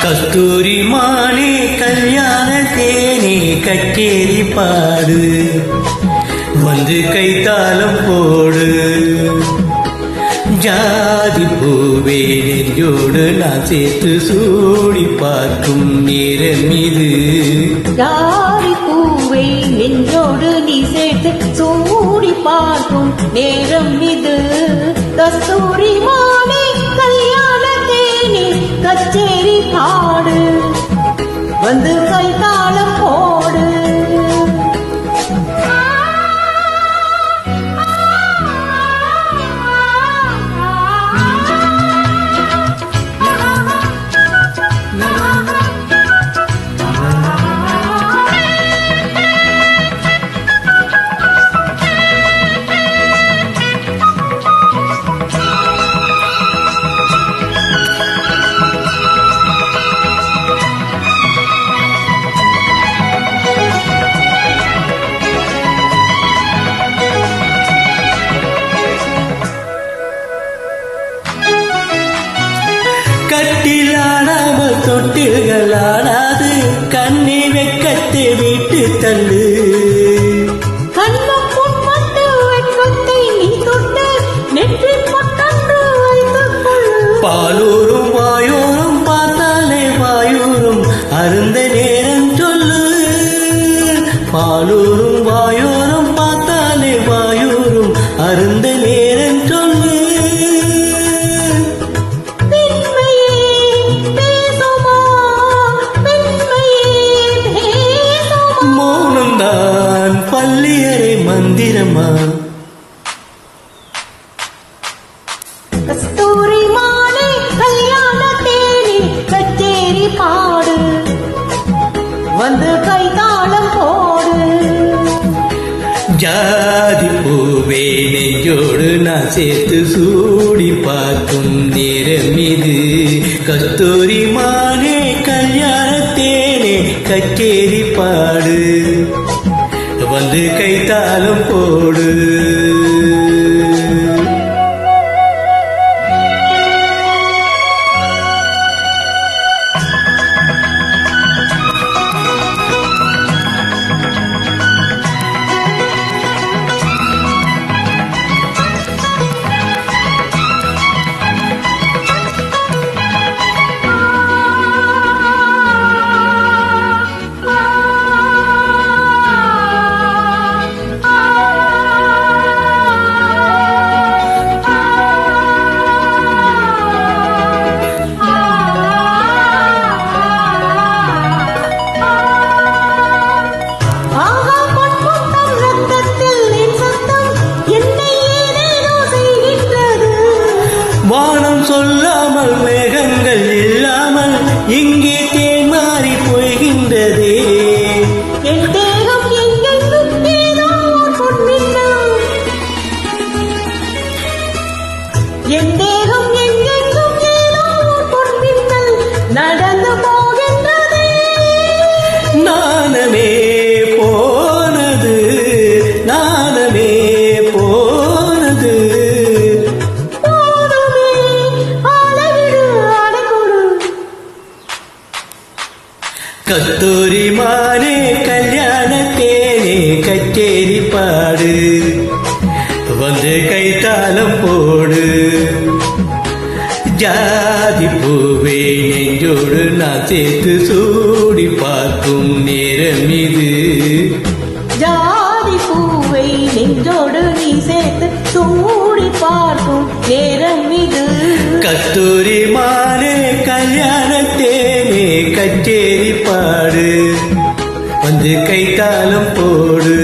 கஸ்தூரி மானே கல்யாண தேனே கச்சேரி பாடு வந்து கைத்தாளம் போடு ஜாதி பூவே நெஞ்சோடு நான் சேர்த்து சூடி பார்க்கும் நேரம் இது ஜாதி பூவை நெஞ்சோடு நீ சேர்த்து சூடி பார்க்கும் நேரம் இது கஸ்தூரி மானே கல்யாண தேனே கச்சேரி பாடு வந்து கைத்தாளம் போடு கட்டிலாடாமல் தொட்டில்களாடாது கண்ணி வெக்கத்தை விட்டு தள்ளு பாலூரும் வாயோரும் பார்த்தாலே வாயூரும் அருந்த நேரம் சொல்லு பாலூரும் வாயோரும் பார்த்தாலே வாயூரும் அருந்த நேரம் சொல்லு மௌனம்தான் பள்ளியறை மந்திரமா கஸ்தூரி மானே கல்யாண தேனே கச்சேரி பாடு வந்து கைத்தாளம் போடு ஜாதி பூவே நெஞ்சோடு நான் சேர்த்து சூடி பார்க்கும் நேரம் இது கஸ்தூரி மானே கல்யாண தேனே கச்சேரி பாடு வந்து கைத்தாளம் போடு வானம் சொல்லாமல் மேகங்கள் இல்லாமல் இங்கே தேன் மாறி போகின்றதே என் தேகம் எங்கெங்கும் ஏதோ பொன்மின்னல் என் தேகம் எங்கெங்கும் ஏதோ பொன்மின்னல் நடந்து போகின்றதே நானமே போனது நானமே போனது கஸ்தூரி மானே கல்யாண தேனே கச்சேரி பாடு வந்து கைத்தாளம் போடு ஜாதி பூவே நெஞ்சோடு நான் சேர்த்து சூடி பார்க்கும் நேரம் இது ஜாதி பூவை நெஞ்சோடு நீ சேர்த்து சூடி பார்க்கும் நேரம் இது கஸ்தூரி மானே கல்யாண தேனே கச்சேரி பாடு வந்து கைத்தாளம் போடு